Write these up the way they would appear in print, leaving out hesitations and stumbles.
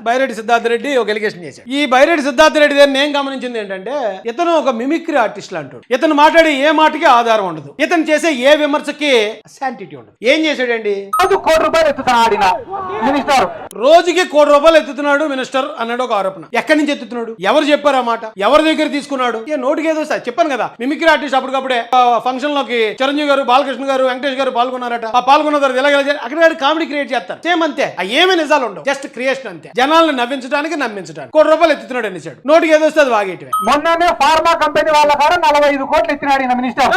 బైరెడ్డి సిద్ధార్థ రెడ్డి ఒక ఎలిగేషన్ చేశాడు. ఈ బైరెడ్డి సిద్ధార్థ రెడ్డి దగ్గర నేను గమనించింది ఏంటంటే ఇతను ఒక మిమిక్రీ ఆర్టిస్ట్ అంటాడు. ఇతను మాట్లాడే ఏ మాటకి ఆధారం ఉండదు, ఇతను చేసే ఏ విమర్శకి శాంటిటీ ఉండదు. ఏం చేశాడండి? రోజుకి ₹1,00,00,000 ఎత్తుతున్నాడు మినిస్టర్ అన్నాడు ఒక ఆరోపణ. ఎక్కడి నుంచి ఎత్తుతున్నాడు? ఎవరు చెప్పారు ఆ మాట? ఎవరి దగ్గర తీసుకున్నాడు? ఏ నోటికి ఏదో సార్ చెప్పాను కదా, మిమిక్రీ ఆర్టిస్ట్ అప్పటికప్పుడే ఫంక్షన్ లోకి చిరంజీవి గారు, బాలకృష్ణ గారు, వెంకటేష్ గారు పాల్గొన్నారట. ఆ పాల్గొన్న తర్వాత ఇలా అక్కడ కామెడీ క్రియేట్ చేస్తారు. సేమ్ అంతే, ఏమీ నిజాలు ఉండవు, జస్ట్ క్రియేషన్ అంతే. జనాలను నవ్వించడానికి నమ్మించడానికి ₹1,00,00,000 ఎత్తుతున్నాడు అనేసాడు. నోటికి ఏదో వస్తే అది వాగేయటమే. మొన్ననే ఫార్మా కంపెనీ వాళ్ళ కాడ 45 కోట్లు ఎత్తినాడు మినిస్టర్.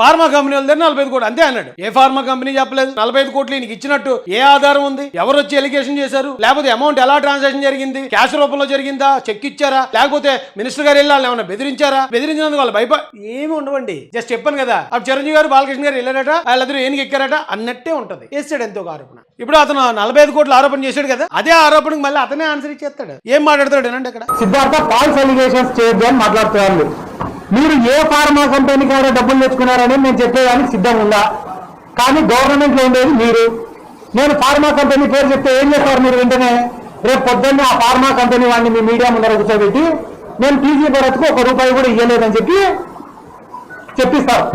ఫార్మా కంపెనీ వాళ్ళ దగ్గర 45 కోట్లు అంతే అన్నాడు. ఏ ఫార్మా కంపెనీ చెప్పలేదు 45 కోట్లు నీకు ఇచ్చినట్టు. ఏ ఆధారం ఉంది? ఎవరు వచ్చి ఎలిగేషన్ చేశారు? లేకపోతే అమౌంట్ ఎలా ట్రాన్సాక్షన్ జరిగింది? క్యాష్ రూపంలో జరిగిందా? చెక్ ఇచ్చారా? లేకపోతే మినిస్టర్ గారు వెళ్ళాలి ఏమన్నా బెదిరించారా? బెదిరించినందుకు వాళ్ళు ఏమి ఉండవండి. జస్ట్ చెప్పాను కదా, అప్పుడు చిరంజీవి గారు, బాలకృష్ణ గారు వెళ్ళారట, వాళ్ళిద్దరు ఏనికి ఎక్కారట అన్నట్టే ఉంటది. వేసాడు ఎంతో ఆరోపణ. ఇప్పుడు అతను 45 కోట్లు ఆరోపణ చేశాడు కదా, అదే ఆరోపణకు మళ్ళీ అతనే ఆన్సర్ ఇచ్చేస్తాడు. ఏం మాట్లాడతాడు ఏనండి అక్కడ? సిద్ధార్థ ఫాల్స్ ఎలిగేషన్స్ చేయొద్దు అని మాట్లాడుతున్నారు. మీరు ఏ ఫార్మా కంపెనీ కాడ డబ్బులు తెచ్చుకున్నారని నేను చెప్పేదానికి సిద్ధంగా ఉందా? కానీ గవర్నమెంట్ లో ఉండేది మీరు. నేను ఫార్మా కంపెనీ పేరు చెప్తే ఏం చేస్తారు మీరు? వెంటనే రేపు పొద్దున్నే ఆ ఫార్మా కంపెనీ వాడిని మీ మీడియా ముందర కూర్చోబెట్టి నేను టీజీ భరత్కు ₹1 కూడా ఇవ్వలేదని చెప్పిస్తారు.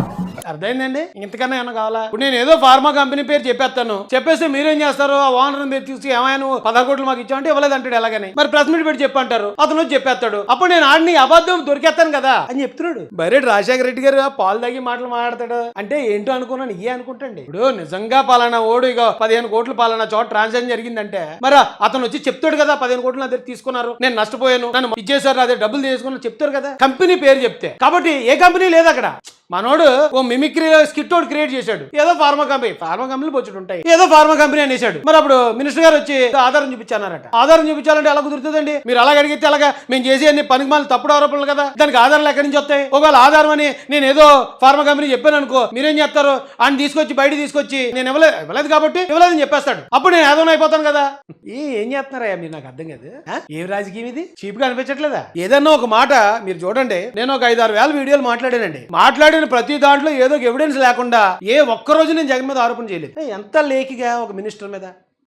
అర్థమైందండి? ఇంతకన్నా ఏమన్నా కావాలా? ఇప్పుడు నేను ఏదో ఫార్మా కంపెనీ పేరు చెప్పేస్తాను, చెప్పేస్తే మీరేం చేస్తారు? ఆ ఓనర్ మీరు తీసి ఏమైనా 16 కోట్లు మాకు ఇచ్చా అంటే ఇవ్వలేదు అంటాడు. ఎలాగని మరి ప్రెస్ మీట్ పెట్టి చెప్పంటారు, అతను చెప్పేస్తాడు. అప్పుడు నేను ఆడిని అబద్ధం దొరికేస్తాను కదా అని చెప్తున్నాడు. బైరెడ్డి రాజశేఖర రెడ్డి గారు పాలు తాగి మాటలు మాట్లాడతాడు అంటే ఏంటో అనుకున్నాను. ఇయ్యే అనుకుంటండి. ఇప్పుడు నిజంగా పాలనా ఓడు ఇక 15 కోట్లు పాలనా చోట ట్రాన్సాక్షన్ జరిగిందంటే మరి అతను వచ్చి చెప్తాడు కదా, 15 కోట్లు నా దగ్గర తీసుకున్నారు, నేను నష్టపోయాను, నన్ను ఇచ్చేసారు, అదే డబ్బులు తీసుకుని చెప్తారు కదా కంపెనీ పేరు చెప్తే. కాబట్టి ఏ కంపెనీ లేదు అక్కడ. మనోడు ఓ మిమిక్రీ స్కిట్ ఒకటి క్రియేట్ చేశాడు. ఏదో ఫార్మా కంపెనీలు బొచ్చుడు ఉంటాయి, ఏదో ఫార్మా కంపెనీ అనేసాడు. మరి అప్పుడు మినిస్టర్ గారు వచ్చి ఆధారం చూపించారట. ఆధారం చూపించాలంటే ఎలా కుదురుతుందండి? మీరు అలాగ అడిగితే అలాగా మేము చేసే అన్ని పనికి మాలి తప్పుడు ఆరోపణలు కదా, దానికి ఆధారాలు ఎక్కడి నుంచి వస్తాయి? ఒకవేళ ఆధారం అని నేను ఏదో ఫార్మా కంపెనీ చెప్పాను అనుకో, మీరేం చేస్తారు? ఆయన బయట తీసుకొచ్చి నేను ఇవ్వలేదు కాబట్టి ఇవ్వలేదని చెప్పేస్తాడు. అప్పుడు నేను ఏదో అయిపోతాను కదా. ఏం చేస్తున్నారా మీరు? నాకు అర్థం కాదు. ఏ రాజకీయం ఇది? చీప్ గా అనిపించట్లేదా? ఏదన్నా ఒక మాట మీరు చూడండి, నేను ఒక 5-6 వేల వీడియోలు మాట్లాడిన ప్రతి దాంట్లో ఏదో ఎవిడెన్స్ లేకుండా ఏ ఒక్క రోజు నేను జగన్ మీద ఆరోపణ చేయలేదు. ఎంత లేకిగా ఒక మినిస్టర్ మీద